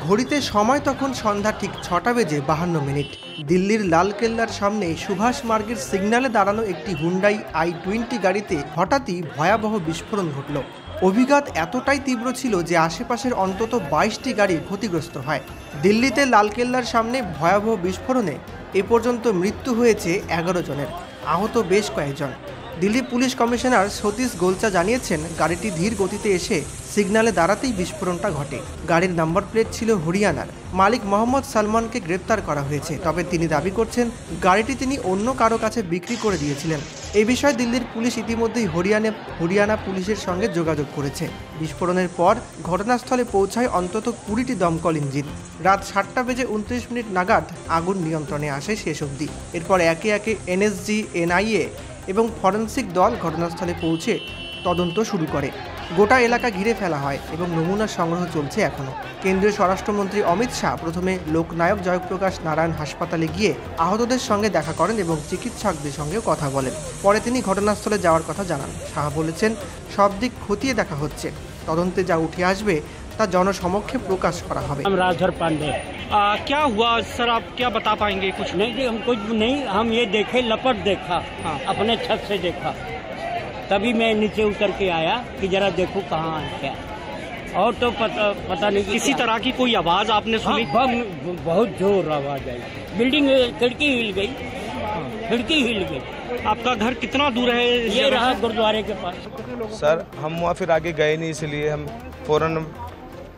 ঘড়িতে সময় তখন সন্ধ্যা ঠিক 6টা বেজে 52 মিনিট। দিল্লির লালকেল্লার সামনে সুভাষ মার্গের সিগন্যালে দাঁড়ানো একটি হুন্ডাই i20 গাড়িতে হঠাৎই ভয়াবহ বিস্ফোরণ ঘটল। অভিঘাত এতটাই তীব্র ছিল যে আশেপাশের অন্তত 22টি গাড়ি ক্ষতিগ্রস্ত হয়। দিল্লিতে লালকেল্লার সামনে ভয়াবহ বিস্ফোরণে এ পর্যন্ত মৃত্যু হয়েছে 11 জনের, আহত বেশ কয়েকজন। দিল্লি পুলিশ কমিশনার সতীশ গোলচা জানিয়েছেন, গাড়িটি ধীর গতিতে এসে সিগন্যালে দাঁড়াতেই বিস্ফোরণটা ঘটে। গাড়ির নাম্বার প্লেট ছিল হরিয়ানার। মালিক মোহাম্মদ সালমানকে গ্রেপ্তার করা হয়েছে, তবে তিনি দাবি করছেন গাড়িটি তিনি অন্য কারো কাছে বিক্রি করে দিয়েছিলেন। এই বিষয়ে দিল্লির পুলিশ ইতিমধ্যেই হরিয়ানা পুলিশের সঙ্গে যোগাযোগ করেছে। বিস্ফোরণের পর ঘটনাস্থলে পৌঁছায় অন্তত 20টি দমকল ইঞ্জিন। রাত 7টা বেজে 29 মিনিট নাগাদ আগুন নিয়ন্ত্রণে আসে শেষ অবধি। এরপর একে একে এনএসজি, এনআইএ এবং ফরেন্সিক দল ঘটনাস্থলে পৌঁছে তদন্ত শুরু করে। গোটা এলাকা ঘিরে ফেলা হয় এবং নমুনা সংগ্রহ চলছে এখনও। কেন্দ্রীয় স্বরাষ্ট্রমন্ত্রী অমিত শাহ প্রথমে লোকনায়ক জয়প্রকাশ নারায়ণ হাসপাতালে গিয়ে আহতদের সঙ্গে দেখা করেন এবং চিকিৎসকদের সঙ্গেও কথা বলেন। পরে তিনি ঘটনাস্থলে যাওয়ার কথা জানান। শাহ বলেছেন, সব দিক খতিয়ে দেখা হচ্ছে, তদন্তে যা উঠে আসবে তা জনসমক্ষে প্রকাশ করা হবে। राजधर पांडे, क्या हुआ सर, आप क्या बता पाएंगे? कुछ नहीं, हम कुछ नहीं, हम ये देखे, लपट देखा, अपने छत से देखा, तभी मैं नीचे उतर के आया कि जरा देखूं कहाँ है क्या, और तो पता नहीं किसी तरह की कोई आवाज आपने सुनी? बहुत जोर आवाज आई, बिल्डिंग खिड़की हिल गई, खिड़की हिल गई। आपका घर कितना दूर है? ये रहा गुरुद्वारे के पास। सर हम वहाँ फिर आगे गए नहीं, इसलिए हम फौरन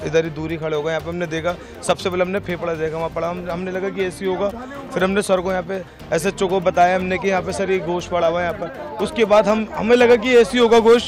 इधर ही दूरी खड़े हो गए। यहाँ पे हमने देखा, सबसे पहले हमने फेफड़ा देखा, वहाँ पड़ा, हमने लगा कि ऐसी होगा। फिर हमने सर को यहाँ पे SHO को बताया हमने कि यहाँ पे सर ये गोश्त पड़ा हुआ है यहाँ पर। उसके बाद हमें लगा कि ऐसी होगा गोश्त।